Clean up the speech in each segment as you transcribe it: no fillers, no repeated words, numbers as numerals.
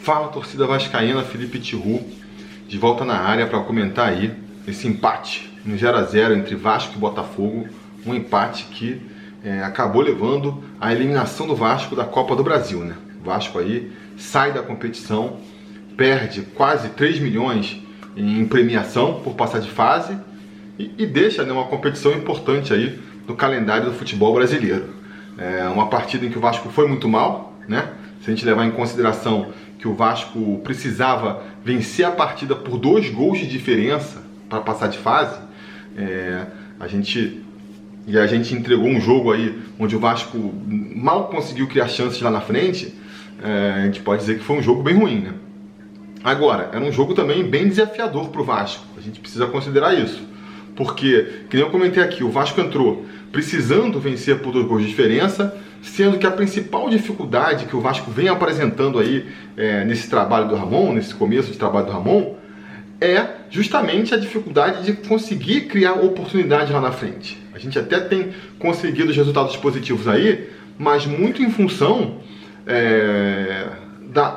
Fala, torcida vascaína, Felipe Tiru, de volta na área para comentar aí esse empate no 0 a 0 entre Vasco e Botafogo, um empate que acabou levando à eliminação do Vasco da Copa do Brasil, né? O Vasco aí sai da competição, perde quase 3 milhões em premiação por passar de fase e deixa, né, uma competição importante aí no calendário do futebol brasileiro. É uma partida em que o Vasco foi muito mal, né? Se a gente levar em consideração que o Vasco precisava vencer a partida por 2 gols de diferença para passar de fase, a gente entregou um jogo aí onde o Vasco mal conseguiu criar chances lá na frente. A gente pode dizer que foi um jogo bem ruim, né? Agora, era um jogo também bem desafiador para o Vasco, a gente precisa considerar isso, porque, que nem eu comentei aqui, o Vasco entrou precisando vencer por 2 gols de diferença, sendo que a principal dificuldade que o Vasco vem apresentando aí nesse trabalho do Ramon, nesse começo de trabalho do Ramon, é justamente a dificuldade de conseguir criar oportunidades lá na frente. A gente até tem conseguido os resultados positivos aí, mas muito em função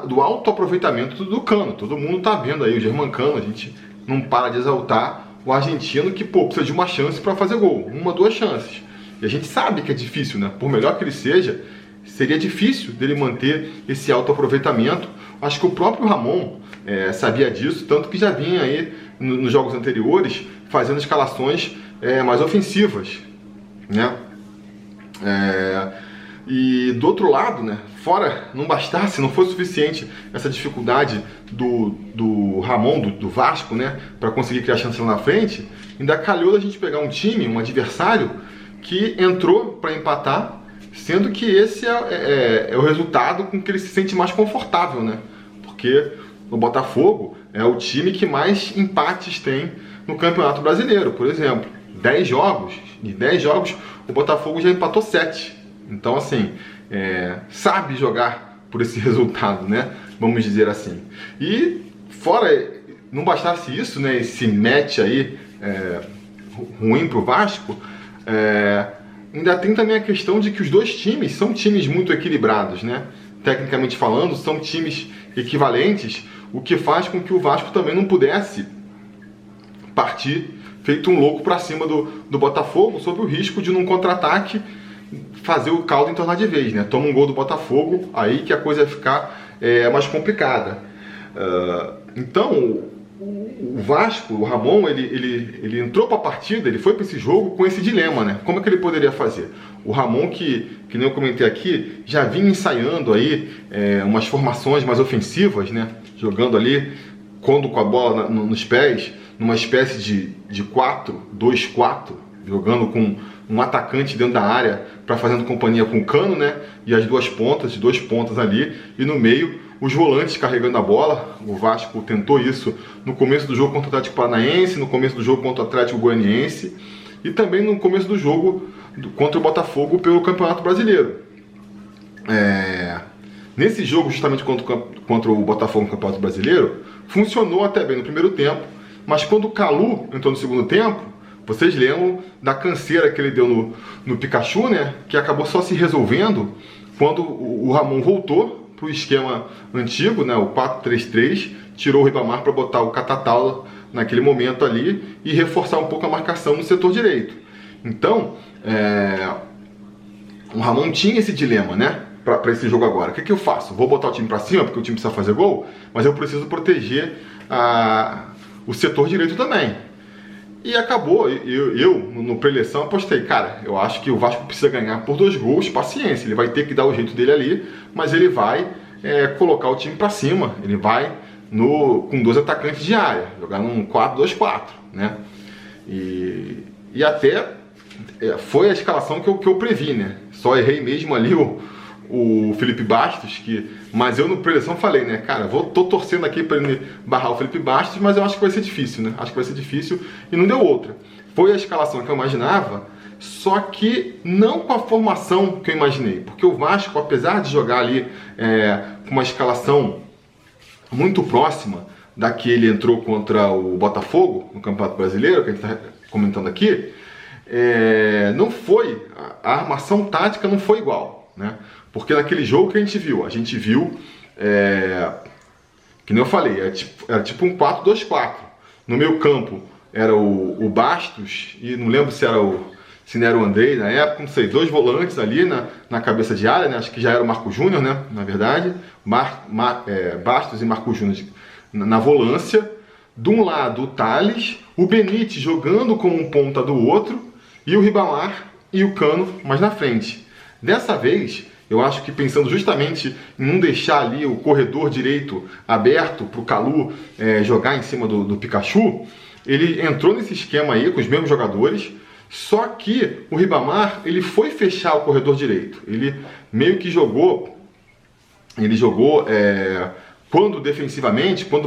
do alto aproveitamento do Cano. Todo mundo está vendo aí o Germancano, a gente não para de exaltar o argentino que precisa de uma chance para fazer gol, 1, 2 chances. E a gente sabe que é difícil, né? Por melhor que ele seja, seria difícil dele manter esse alto aproveitamento. Acho que o próprio Ramon sabia disso, tanto que já vinha aí nos jogos anteriores fazendo escalações mais ofensivas, né? E do outro lado, né, fora, não bastasse, não foi suficiente essa dificuldade do Ramon, do Vasco, né, para conseguir criar chance lá na frente, ainda calhou da gente pegar um time, um adversário, que entrou para empatar, sendo que esse é o resultado com que ele se sente mais confortável, né? Porque o Botafogo é o time que mais empates tem no Campeonato Brasileiro, por exemplo. 10 jogos, de 10 jogos, o Botafogo já empatou 7. Então, assim, sabe jogar por esse resultado, né? Vamos dizer assim. E, fora, não bastasse isso, né? Esse match aí ruim pro Vasco, ainda tem também a questão de que os dois times são times muito equilibrados, né? Tecnicamente falando, são times equivalentes, o que faz com que o Vasco também não pudesse partir feito um louco para cima do Botafogo, sob o risco de, num contra-ataque, fazer o caldo entornar de vez, né? Toma um gol do Botafogo, aí que a coisa vai ficar mais complicada. Então, o Vasco, o Ramon, ele entrou para a partida, ele foi para esse jogo com esse dilema, né? Como é que ele poderia fazer? O Ramon, que nem eu comentei aqui, já vinha ensaiando aí umas formações mais ofensivas, né? Jogando ali, quando com a bola nos pés, numa espécie de 4-2-4, jogando com um atacante dentro da área para fazendo companhia com o Cano, né? E as 2 pontas ali, e no meio os volantes carregando a bola. O Vasco tentou isso no começo do jogo contra o Atlético Paranaense, no começo do jogo contra o Atlético Goianiense e também no começo do jogo contra o Botafogo pelo Campeonato Brasileiro. Nesse jogo, justamente contra o Botafogo no Campeonato Brasileiro, funcionou até bem no primeiro tempo, mas quando o Calu entrou no segundo tempo, vocês lembram da canseira que ele deu no Pikachu, né? Que acabou só se resolvendo quando o Ramon voltou para o esquema antigo, né? O 4-3-3, tirou o Ribamar para botar o Catatal naquele momento ali e reforçar um pouco a marcação no setor direito. Então, o Ramon tinha esse dilema, né? Para esse jogo agora. O que eu faço? Vou botar o time para cima porque o time precisa fazer gol, mas eu preciso proteger o setor direito também. E acabou, eu no pré-eleição apostei, cara, eu acho que o Vasco precisa ganhar por 2 gols, paciência, ele vai ter que dar o jeito dele ali, mas ele vai colocar o time para cima, ele vai com 2 atacantes de área, jogar num 4-2-4, né? E até foi a escalação que eu previ, né? Só errei mesmo ali o Felipe Bastos, mas eu no pré-eleição falei, né, cara, tô torcendo aqui para ele barrar o Felipe Bastos, mas eu acho que vai ser difícil, né? Acho que vai ser difícil e não deu outra. Foi a escalação que eu imaginava, só que não com a formação que eu imaginei, porque o Vasco, apesar de jogar ali com uma escalação muito próxima da que ele entrou contra o Botafogo no Campeonato Brasileiro, que a gente está comentando aqui, a armação tática não foi igual, né? Porque naquele jogo que a gente viu Que nem eu falei, era tipo um 4-2-4. No meio campo era o Bastos, e não lembro se não era o Andrei na época, não sei, 2 volantes ali na cabeça de área, né? Acho que já era o Marco Júnior, né? Na verdade, Bastos e Marco Júnior na volância. De um lado o Thales, o Benítez jogando como um ponta do outro, e o Ribamar e o Cano mais na frente. Dessa vez, eu acho que pensando justamente em não deixar ali o corredor direito aberto para o Calu jogar em cima do Pikachu, ele entrou nesse esquema aí com os mesmos jogadores, só que o Ribamar ele foi fechar o corredor direito. Ele meio que jogou quando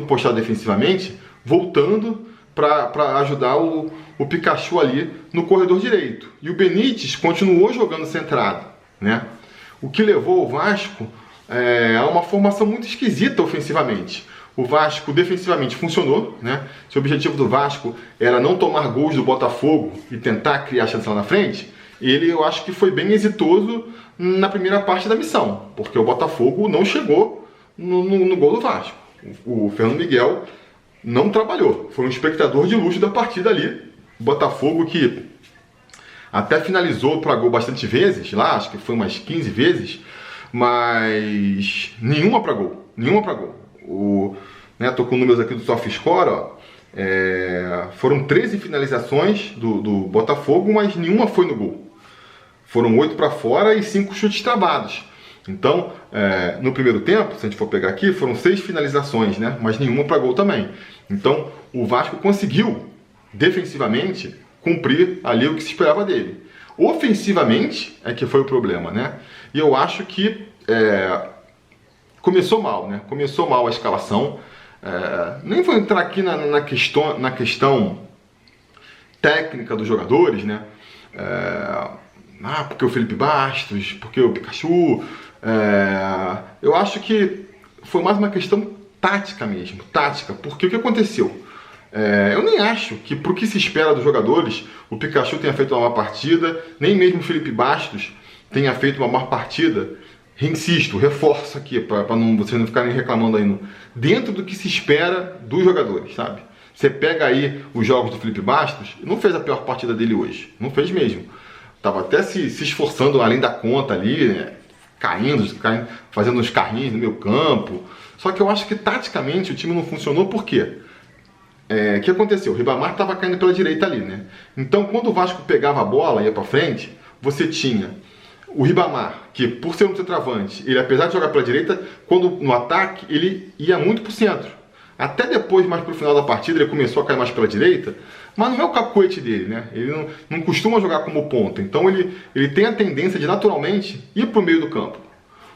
postar defensivamente, voltando para ajudar o Pikachu ali no corredor direito. E o Benítez continuou jogando centrado, né? O que levou o Vasco a uma formação muito esquisita ofensivamente. O Vasco defensivamente funcionou, né? Se o objetivo do Vasco era não tomar gols do Botafogo e tentar criar chance lá na frente, eu acho que foi bem exitoso na primeira parte da missão, porque o Botafogo não chegou no gol do Vasco. O Fernando Miguel não trabalhou, foi um espectador de luxo da partida ali. O Botafogo que até finalizou para gol bastante vezes, lá acho que foi umas 15 vezes, mas nenhuma para gol, tô com números aqui do SofaScore, ó. Foram 13 finalizações do Botafogo, mas nenhuma foi no gol. Foram 8 para fora e 5 chutes travados. Então, no primeiro tempo, se a gente for pegar aqui, foram 6 finalizações, né? Mas nenhuma para gol também. Então, o Vasco conseguiu, defensivamente, cumprir ali o que se esperava dele. Ofensivamente é que foi o problema, né? E eu acho que começou mal, né? Começou mal a escalação. Nem vou entrar aqui na questão técnica dos jogadores, né? Porque o Felipe Bastos, porque o Pikachu. Eu acho que foi mais uma questão tática mesmo, porque o que aconteceu? Eu nem acho que, pro que se espera dos jogadores, o Pikachu tenha feito uma má partida, nem mesmo o Felipe Bastos tenha feito uma má partida. Insisto, reforço aqui, para vocês não ficarem reclamando aí. Dentro do que se espera dos jogadores, sabe? Você pega aí os jogos do Felipe Bastos, não fez a pior partida dele hoje, não fez mesmo. Tava até se esforçando além da conta ali, né? Caindo, fazendo uns carrinhos no meio campo. Só que eu acho que taticamente o time não funcionou, por quê? O que aconteceu? O Ribamar estava caindo pela direita ali, né? Então, quando o Vasco pegava a bola e ia para frente, você tinha o Ribamar, que por ser um centroavante, ele apesar de jogar pela direita, quando no ataque, ele ia muito para o centro. Até depois, mais para o final da partida, ele começou a cair mais pela direita, mas não é o cacoete dele, né? Ele não costuma jogar como ponta, então ele tem a tendência de naturalmente ir para o meio do campo.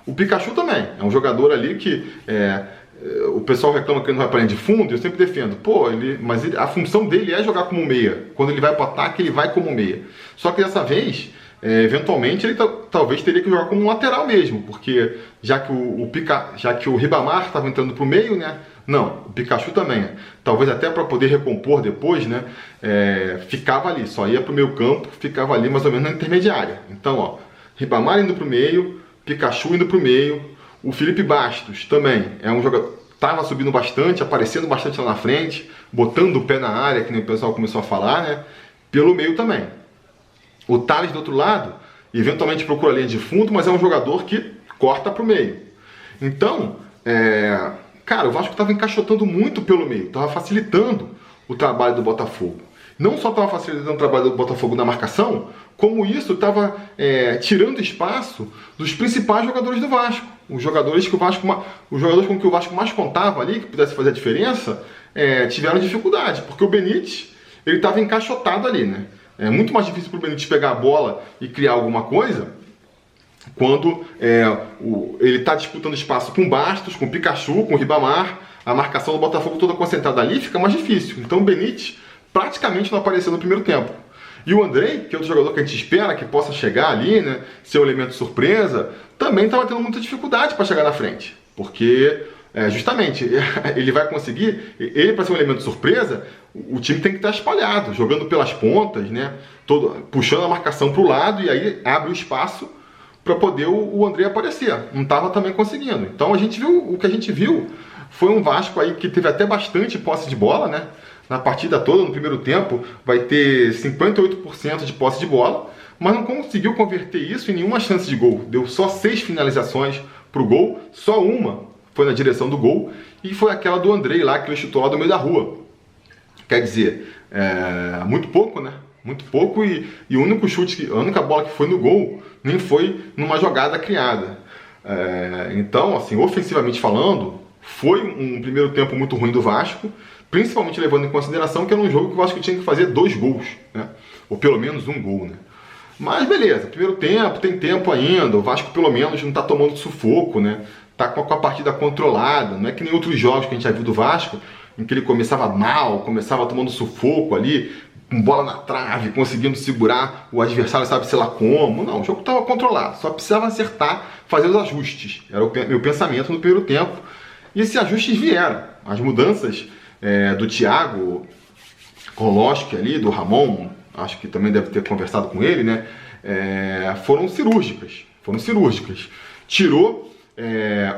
O Pikachu também, é um jogador ali que o pessoal reclama que ele não vai para a linha de fundo, eu sempre defendo, mas a função dele é jogar como meia. Quando ele vai para o ataque, ele vai como meia. Só que dessa vez, eventualmente, ele talvez teria que jogar como um lateral mesmo, porque já que o Ribamar estava entrando para o meio, né? Não, o Pikachu também. Talvez até para poder recompor depois, né? Ficava ali, só ia para o meio campo, ficava ali mais ou menos na intermediária. Então, ó, Ribamar indo para o meio, Pikachu indo para o meio. O Felipe Bastos também é um jogador, estava subindo bastante, aparecendo bastante lá na frente, botando o pé na área, que nem o pessoal começou a falar, né? Pelo meio também. O Thales do outro lado, eventualmente procura a linha de fundo, mas é um jogador que corta para o meio. Então, cara, o Vasco estava encaixotando muito pelo meio, estava facilitando o trabalho do Botafogo. Não só estava facilitando o trabalho do Botafogo na marcação, como isso estava tirando espaço dos principais jogadores do Vasco. Os jogadores com que o Vasco mais contava ali, que pudesse fazer a diferença, tiveram dificuldade, porque o Benítez ele estava encaixotado ali, né? É muito mais difícil para o Benítez pegar a bola e criar alguma coisa quando ele está disputando espaço com o Bastos, com o Pikachu, com o Ribamar. A marcação do Botafogo toda concentrada ali fica mais difícil. Então o Benítez praticamente não apareceu no primeiro tempo. E o Andrei, que é outro jogador que a gente espera que possa chegar ali, né, ser um elemento surpresa, também estava tendo muita dificuldade para chegar na frente. Porque, justamente, ele vai conseguir, ele para ser um elemento surpresa, o time tem que estar espalhado, jogando pelas pontas, né, puxando a marcação para o lado e aí abre o espaço para poder o Andrei aparecer. Não estava também conseguindo. Então o que a gente viu foi um Vasco aí que teve até bastante posse de bola, né? Na partida toda, no primeiro tempo, vai ter 58% de posse de bola, mas não conseguiu converter isso em nenhuma chance de gol. Deu só 6 finalizações pro gol, só uma foi na direção do gol, e foi aquela do Andrei lá, que ele chutou lá do meio da rua. Quer dizer, muito pouco, né? Muito pouco, e o único chute, a única bola que foi no gol, nem foi numa jogada criada. Então, assim, ofensivamente falando, foi um primeiro tempo muito ruim do Vasco, principalmente levando em consideração que era um jogo que o Vasco tinha que fazer 2 gols, né? Ou pelo menos um gol, né? Mas beleza, primeiro tempo, tem tempo ainda, o Vasco pelo menos não está tomando sufoco, né? Tá com a partida controlada, não é que nem outros jogos que a gente já viu do Vasco, em que ele começava mal, começava tomando sufoco ali, com bola na trave, conseguindo segurar o adversário, sabe-se lá como. Não, o jogo estava controlado, só precisava acertar, fazer os ajustes. Era o meu pensamento no primeiro tempo. E esses ajustes vieram. As mudanças do Thiago Koloski ali, do Ramon, acho que também deve ter conversado com ele, né? Foram cirúrgicas. Tirou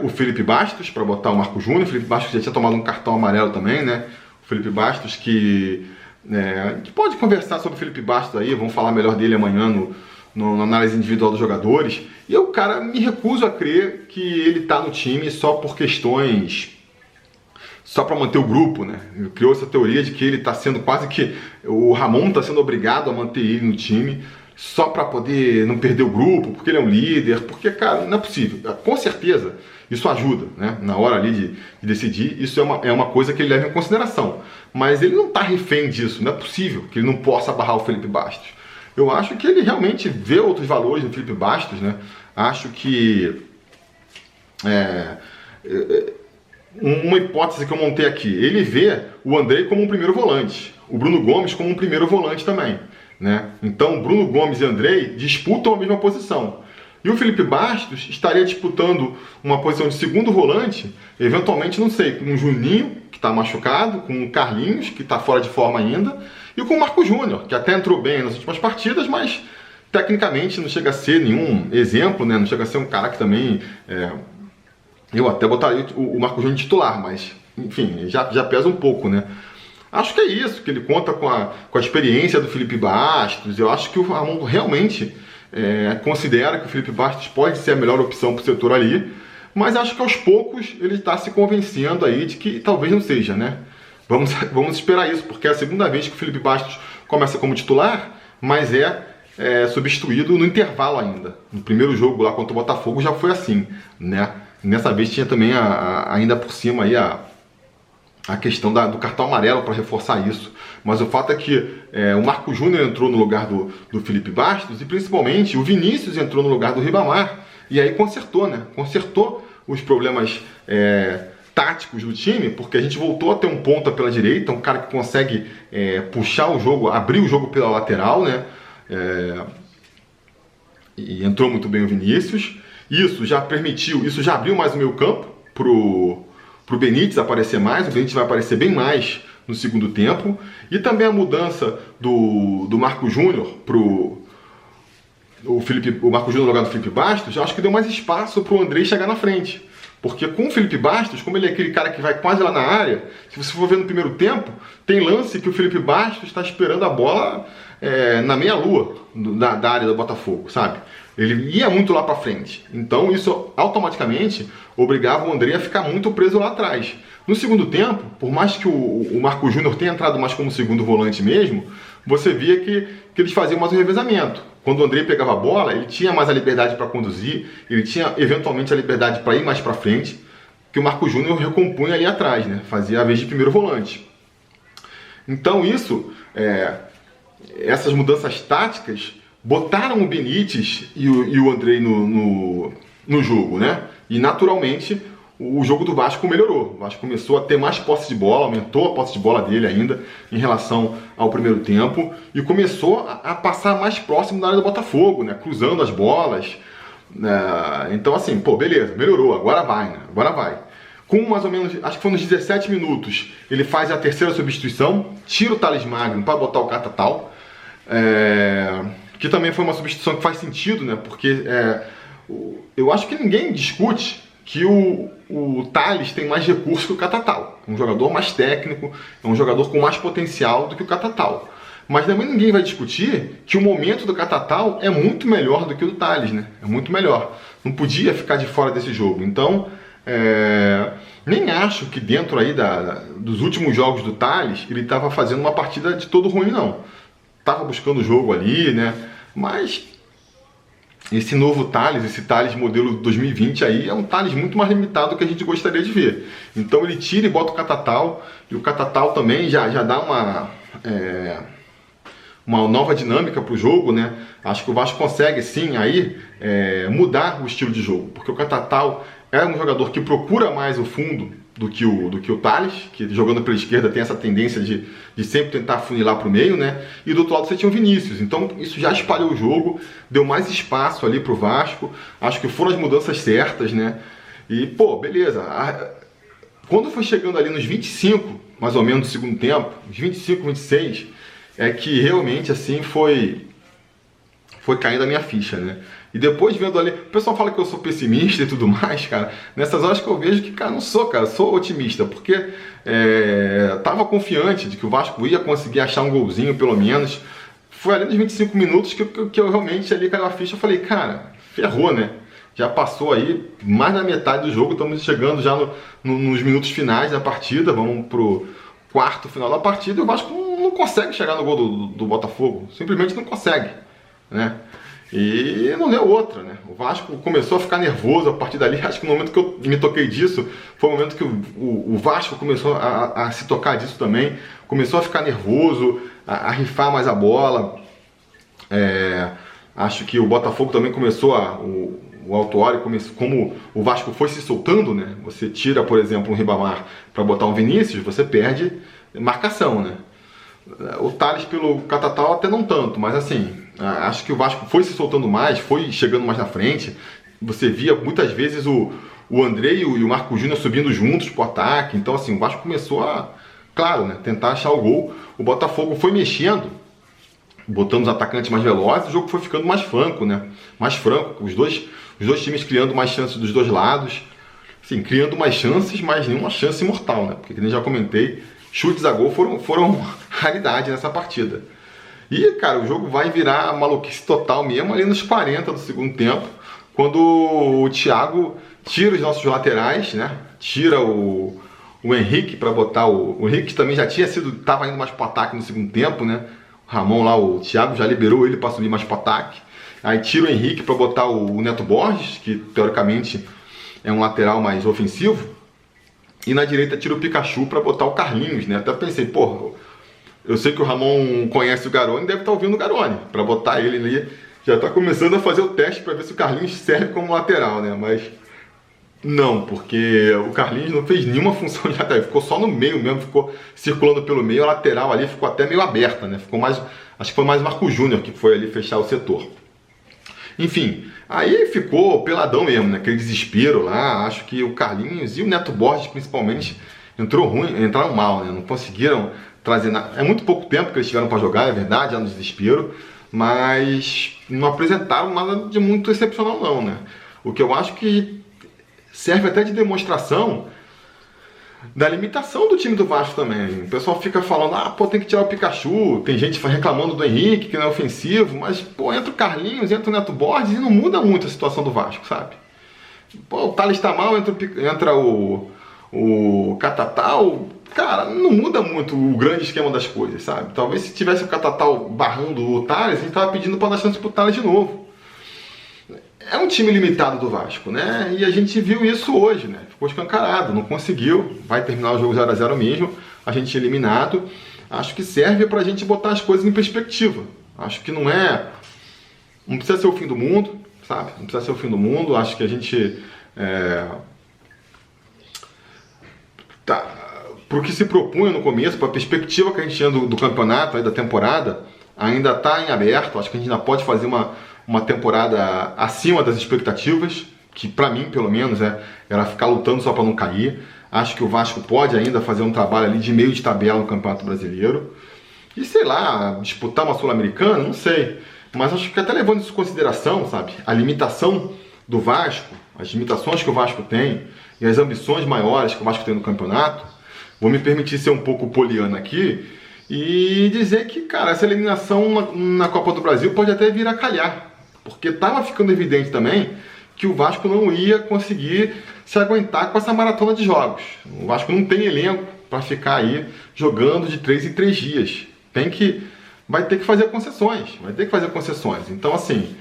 o Felipe Bastos para botar o Marco Júnior. O Felipe Bastos já tinha tomado um cartão amarelo também, né? O Felipe Bastos que a gente pode conversar sobre o Felipe Bastos aí, vamos falar melhor dele amanhã na análise individual dos jogadores. E eu, cara, me recuso a crer que ele tá no time só por questões, só para manter o grupo, né? Criou essa teoria de que ele tá sendo quase que, o Ramon tá sendo obrigado a manter ele no time só para poder não perder o grupo, porque ele é um líder, porque, cara, não é possível. Com certeza isso ajuda, né? Na hora ali de decidir, isso é uma coisa que ele leva em consideração. Mas ele não está refém disso, não é possível que ele não possa barrar o Felipe Bastos. Eu acho que ele realmente vê outros valores no Felipe Bastos, né? Acho que uma hipótese que eu montei aqui, ele vê o Andrei como um primeiro volante, o Bruno Gomes como um primeiro volante também, né? Então Bruno Gomes e Andrei disputam a mesma posição. E o Felipe Bastos estaria disputando uma posição de segundo volante, eventualmente, não sei, com o Juninho, que está machucado, com o Carlinhos, que está fora de forma ainda, e com o Marco Júnior, que até entrou bem nas últimas partidas, mas tecnicamente não chega a ser nenhum exemplo, né? Não chega a ser um cara que também... eu até botaria o Marco Júnior titular, mas, enfim, já pesa um pouco, né? Acho que é isso, que ele conta com a experiência do Felipe Bastos. Eu acho que o Ramon realmente... considera que o Felipe Bastos pode ser a melhor opção para o setor ali, mas acho que aos poucos ele está se convencendo aí de que talvez não seja, né? Vamos esperar isso, porque é a segunda vez que o Felipe Bastos começa como titular, mas substituído no intervalo ainda. No primeiro jogo lá contra o Botafogo já foi assim, né? Nessa vez tinha também ainda por cima aí a questão do cartão amarelo para reforçar isso. Mas o fato é que o Marco Júnior entrou no lugar do Felipe Bastos e principalmente o Vinícius entrou no lugar do Ribamar e aí consertou, né? Consertou os problemas táticos do time, porque a gente voltou a ter um ponta pela direita, um cara que consegue puxar o jogo, abrir o jogo pela lateral, né? E entrou muito bem o Vinícius. Isso já abriu mais o meio campo pro Benítez aparecer mais. O Benítez vai aparecer bem mais no segundo tempo. E também a mudança do Marco Júnior pro o Marco Júnior no lugar do Felipe Bastos, eu acho que deu mais espaço pro Andrei chegar na frente. Porque com o Felipe Bastos, como ele é aquele cara que vai quase lá na área, se você for ver no primeiro tempo, tem lance que o Felipe Bastos está esperando a bola na meia-lua da área do Botafogo, sabe? Ele ia muito lá para frente. Então isso automaticamente obrigava o Andrei a ficar muito preso lá atrás. No segundo tempo, por mais que o Marco Júnior tenha entrado mais como segundo volante mesmo, você via que eles faziam mais um revezamento. Quando o Andrei pegava a bola, ele tinha mais a liberdade para conduzir, ele tinha eventualmente a liberdade para ir mais para frente, que o Marco Júnior recompunha ali atrás, né? Fazia a vez de primeiro volante. Então isso, essas mudanças táticas botaram o Benítez e o Andrei no jogo, né? E naturalmente o jogo do Vasco melhorou. O Vasco começou a ter mais posse de bola, aumentou a posse de bola dele ainda em relação ao primeiro tempo e começou a passar mais próximo da área do Botafogo, né? Cruzando as bolas. Então assim, beleza, melhorou, agora vai, né? Agora vai. Com mais ou menos, acho que foi nos 17 minutos, ele faz a terceira substituição, tira o Thales Magno para botar o Catatal, que também foi uma substituição que faz sentido, né? Porque eu acho que ninguém discute que o o Tales tem mais recursos que o Catatal. É um jogador mais técnico, é um jogador com mais potencial do que o Catatal. Mas também ninguém vai discutir que o momento do Catatal é muito melhor do que o do Tales, né? É muito melhor. Não podia ficar de fora desse jogo. Então, nem acho que dentro aí dos últimos jogos do Tales, ele estava fazendo uma partida de todo ruim, não. Estava buscando o jogo ali, né? Mas esse novo Tales, esse Tales modelo 2020 aí, é um Tales muito mais limitado do que a gente gostaria de ver. Então ele tira e bota o Catatal, e o Catatal também já dá uma nova dinâmica para o jogo, né? Acho que o Vasco consegue sim aí mudar o estilo de jogo, porque o Catatal é um jogador que procura mais o fundo do que o Tales, que jogando pela esquerda tem essa tendência de sempre tentar funilar para o meio, né? E do outro lado você tinha o Vinícius, então isso já espalhou o jogo, deu mais espaço ali para o Vasco, acho que foram as mudanças certas, né? E pô, beleza, quando foi chegando ali nos 25, mais ou menos do segundo tempo, os 25, 26, é que realmente assim foi caindo a minha ficha, né? E depois vendo ali, o pessoal fala que eu sou pessimista e tudo mais, cara. Nessas horas que eu vejo que, cara, não sou, cara, sou otimista, porque tava confiante de que o Vasco ia conseguir achar um golzinho, pelo menos. Foi ali nos 25 minutos que eu realmente ali caiu a ficha. Eu falei, cara, ferrou, né? Já passou aí mais da metade do jogo, estamos chegando já nos minutos finais da partida, vamos pro quarto final da partida, e o Vasco não consegue chegar no gol do Botafogo, simplesmente não consegue, né? E não deu outra, né? O Vasco começou a ficar nervoso a partir dali. Acho que no momento que eu me toquei disso, foi o momento que o Vasco começou a se tocar disso também. Começou a ficar nervoso, a rifar mais a bola. Acho que o Botafogo também começou o Autuori, como o Vasco foi se soltando, né? Você tira, por exemplo, um Ribamar para botar um Vinícius, você perde marcação, né? O Tales pelo Catatal até não tanto, mas assim, acho que o Vasco foi se soltando mais, foi chegando mais na frente. Você via muitas vezes o André e o Marco Júnior subindo juntos pro ataque. Então assim, o Vasco começou claro, né, tentar achar o gol. O Botafogo foi mexendo, botando os atacantes mais velozes, o jogo foi ficando mais franco, né? Mais franco, os dois times criando mais chances dos dois lados. Assim, criando mais chances, mas nenhuma chance mortal, né? Porque, como eu já comentei, chutes a gol foram raridade nessa partida. E, cara, o jogo vai virar maluquice total mesmo ali nos 40 do segundo tempo, quando o Thiago tira os nossos laterais, né? Tira o Henrique para botar o Henrique, que também já estava indo mais para o ataque no segundo tempo, né? O Ramon lá, o Thiago já liberou ele para subir mais para o ataque. Aí tira o Henrique para botar o Neto Borges, que teoricamente é um lateral mais ofensivo. E na direita tira o Pikachu para botar o Carlinhos, né? Até pensei, porra, eu sei que o Ramon conhece o Garone, deve estar ouvindo o Garone, para botar ele ali. Já está começando a fazer o teste para ver se o Carlinhos serve como lateral, né? Mas não, porque o Carlinhos não fez nenhuma função de lateral, ficou só no meio mesmo, ficou circulando pelo meio, a lateral ali ficou até meio aberta, né? Ficou mais, acho que foi mais o Marco Júnior que foi ali fechar o setor. Enfim, aí ficou peladão mesmo, né? Aquele desespero lá. Acho que o Carlinhos e o Neto Borges, principalmente, entraram mal, né? Não conseguiram trazer nada. É muito pouco tempo que eles tiveram para jogar, é verdade, já no desespero, mas não apresentaram nada de muito excepcional, não, né? O que eu acho que serve até de demonstração da limitação do time do Vasco também. O pessoal fica falando, pô, tem que tirar o Pikachu, tem gente reclamando do Henrique, que não é ofensivo, mas, pô, entra o Carlinhos, entra o Neto Borges e não muda muito a situação do Vasco, sabe? Pô, o Tales tá mal, entra o Catatal, cara, não muda muito o grande esquema das coisas, sabe? Talvez se tivesse o Catatal barrando o Tales, a gente tava pedindo para dar chance pro Tales de novo. É um time limitado do Vasco, né? E a gente viu isso hoje, né? Ficou escancarado, não conseguiu. Vai terminar o jogo 0 a 0 mesmo. A gente eliminado. Acho que serve pra gente botar as coisas em perspectiva. Acho que não precisa ser o fim do mundo, sabe? Não precisa ser o fim do mundo. Acho que a gente pro que se propunha no começo, para a perspectiva que a gente tinha do campeonato, aí, da temporada, ainda está em aberto. Acho que a gente ainda pode fazer uma temporada acima das expectativas, que para mim, pelo menos, era ficar lutando só para não cair. Acho que o Vasco pode ainda fazer um trabalho ali de meio de tabela no Campeonato Brasileiro. E sei lá, disputar uma Sul-Americana, não sei. Mas acho que até levando isso em consideração, sabe? A limitação do Vasco, as limitações que o Vasco tem, e as ambições maiores que o Vasco tem no campeonato, vou me permitir ser um pouco poliana aqui e dizer que, cara, essa eliminação na Copa do Brasil pode até vir a calhar, porque estava ficando evidente também que o Vasco não ia conseguir se aguentar com essa maratona de jogos. O Vasco não tem elenco para ficar aí jogando de 3 em 3 dias. Vai ter que fazer concessões, Então, assim,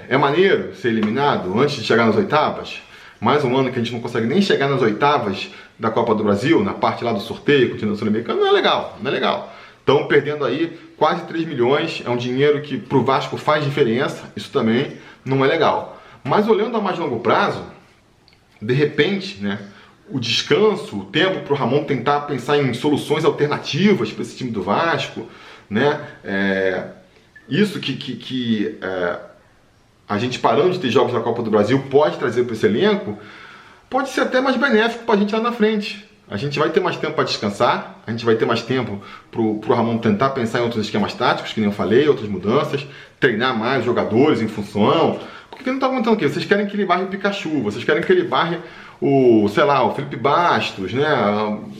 é maneiro ser eliminado antes de chegar nas oitavas. Mais um ano que a gente não consegue nem chegar nas oitavas da Copa do Brasil, na parte lá do sorteio, continua sul-americano, não é legal. Estão perdendo aí quase 3 milhões, é um dinheiro que pro Vasco faz diferença, isso também não é legal. Mas olhando a mais longo prazo, de repente, né, o descanso, o tempo para o Ramon tentar pensar em soluções alternativas para esse time do Vasco, né, isso que a gente parando de ter jogos da Copa do Brasil pode trazer para esse elenco, pode ser até mais benéfico para a gente lá na frente. A gente vai ter mais tempo para descansar, a gente vai ter mais tempo para o Ramon tentar pensar em outros esquemas táticos, que nem eu falei, outras mudanças, treinar mais jogadores em função. Porque não está aguentando o quê? Vocês querem que ele barre o Pikachu, vocês querem que ele barre o Felipe Bastos, né,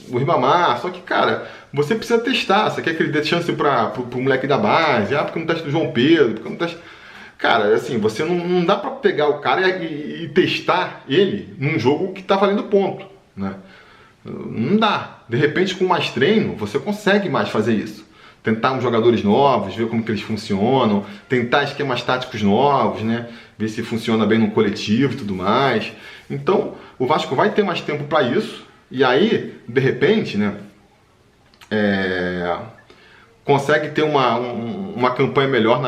o Ribamar. Só que, cara, você precisa testar. Você quer que ele dê chance para o moleque da base, porque não testa o João Pedro, porque não testa... Cara, assim, você não dá para pegar o cara e testar ele num jogo que está valendo ponto, né? Não dá. De repente, com mais treino, você consegue mais fazer isso. Tentar uns jogadores novos, ver como que eles funcionam, tentar esquemas táticos novos, né? Ver se funciona bem no coletivo e tudo mais. Então, o Vasco vai ter mais tempo para isso. E aí, de repente, né? Consegue ter uma campanha melhor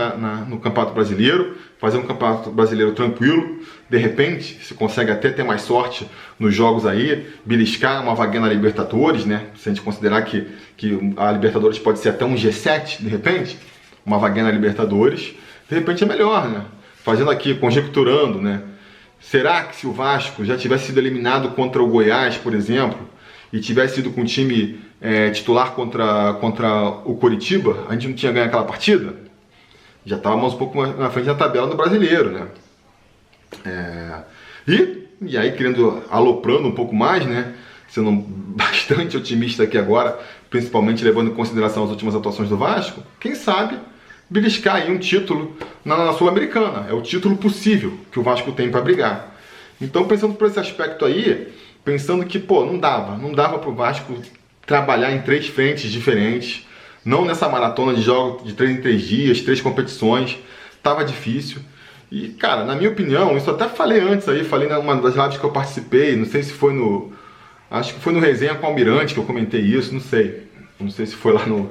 no Campeonato Brasileiro, fazer um Campeonato Brasileiro tranquilo, de repente, se consegue até ter mais sorte nos jogos aí, beliscar uma vaguinha na Libertadores, né? Se a gente considerar que a Libertadores pode ser até um G7, de repente, uma vaguinha na Libertadores, de repente é melhor, né? Fazendo aqui, conjecturando, né? Será que se o Vasco já tivesse sido eliminado contra o Goiás, por exemplo, e tivesse ido com o time titular contra o Coritiba, a gente não tinha ganho aquela partida? Já estávamos um pouco na frente da tabela do brasileiro, né? E aí, aloprando um pouco mais, né? Sendo bastante otimista aqui agora, principalmente levando em consideração as últimas atuações do Vasco, quem sabe beliscar aí um título na Sul-Americana. É o título possível que o Vasco tem para brigar. Então, pensando por esse aspecto aí, pensando que, não dava para o Vasco trabalhar em 3 frentes diferentes, não nessa maratona de jogos de 3 em 3 dias, 3 competições, tava difícil. E, cara, na minha opinião, isso eu até falei antes aí, falei numa das lives que eu participei, não sei se foi acho que foi no Resenha com o Almirante que eu comentei isso, não sei se foi lá no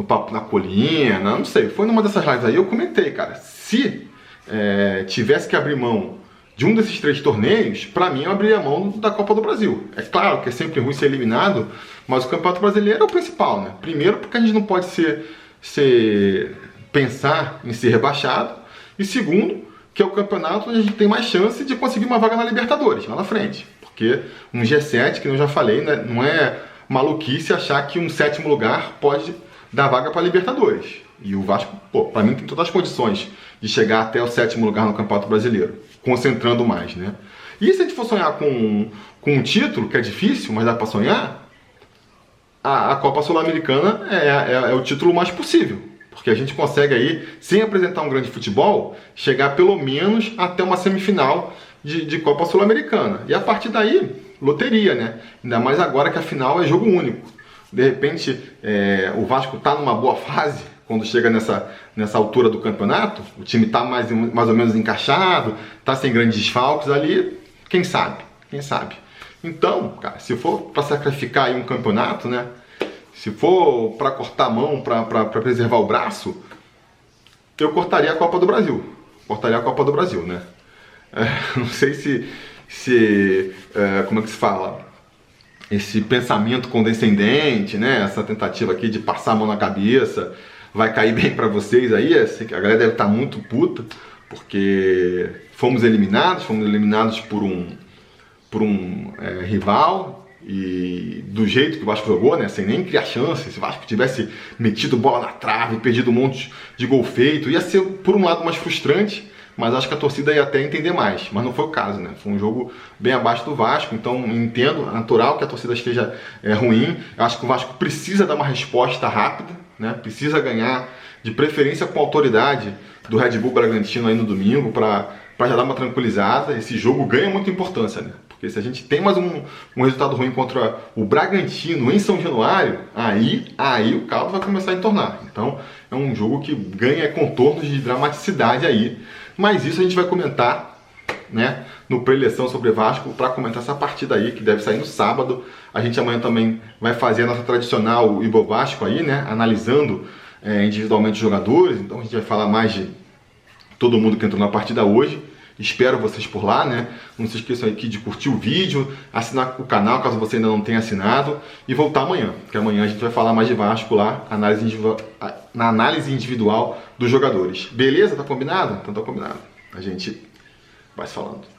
Papo na Colina, não sei, foi numa dessas lives aí, eu comentei, cara, se tivesse que abrir mão de um desses 3 torneios, pra mim eu abriria a mão da Copa do Brasil. É claro que é sempre ruim ser eliminado, mas o Campeonato Brasileiro é o principal, né? Primeiro porque a gente não pode pensar em ser rebaixado, e segundo, que é o campeonato onde a gente tem mais chance de conseguir uma vaga na Libertadores, lá na frente. Porque um G7, que eu já falei, né, não é maluquice achar que um 7º lugar pode dar vaga para Libertadores. E o Vasco, para mim, tem todas as condições de chegar até o 7º lugar no Campeonato Brasileiro, concentrando mais, né? E se a gente for sonhar com um título, que é difícil, mas dá para sonhar, a Copa Sul-Americana é o título mais possível. Porque a gente consegue aí, sem apresentar um grande futebol, chegar pelo menos até uma semifinal de Copa Sul-Americana. E a partir daí, loteria, né? Ainda mais agora que a final é jogo único. De repente, o Vasco está numa boa fase, quando chega nessa altura do campeonato, o time está mais ou menos encaixado, está sem grandes desfalques ali, quem sabe? Então, cara, se for para sacrificar aí um campeonato, né? Se for para cortar a mão, para preservar o braço, eu cortaria a Copa do Brasil. Né? Não sei se como é que se fala? Esse pensamento condescendente, né? Essa tentativa aqui de passar a mão na cabeça, vai cair bem para vocês aí. A galera deve estar muito puta, porque fomos eliminados por um rival. E do jeito que o Vasco jogou, né, sem nem criar chance, se o Vasco tivesse metido bola na trave, perdido um monte de gol feito, ia ser, por um lado, mais frustrante, mas acho que a torcida ia até entender mais, mas não foi o caso, né? Foi um jogo bem abaixo do Vasco, então entendo, é natural que a torcida esteja ruim. Eu acho que o Vasco precisa dar uma resposta rápida, né? Precisa ganhar, de preferência com a autoridade do Red Bull Bragantino aí no domingo, para já dar uma tranquilizada. Esse jogo ganha muita importância, né? Porque se a gente tem mais um resultado ruim contra o Bragantino em São Januário, aí o caldo vai começar a entornar. Então é um jogo que ganha contornos de dramaticidade aí. Mas isso a gente vai comentar, né, no pré-eleição sobre Vasco, para comentar essa partida aí, que deve sair no sábado. A gente amanhã também vai fazer a nossa tradicional Ibo Vasco aí, né, analisando individualmente os jogadores. Então a gente vai falar mais de todo mundo que entrou na partida hoje. Espero vocês por lá, né? Não se esqueçam aqui de curtir o vídeo, assinar o canal caso você ainda não tenha assinado e voltar amanhã, porque amanhã a gente vai falar mais de Vasco lá, na análise individual dos jogadores. Beleza? Tá combinado? Então tá combinado. A gente vai se falando.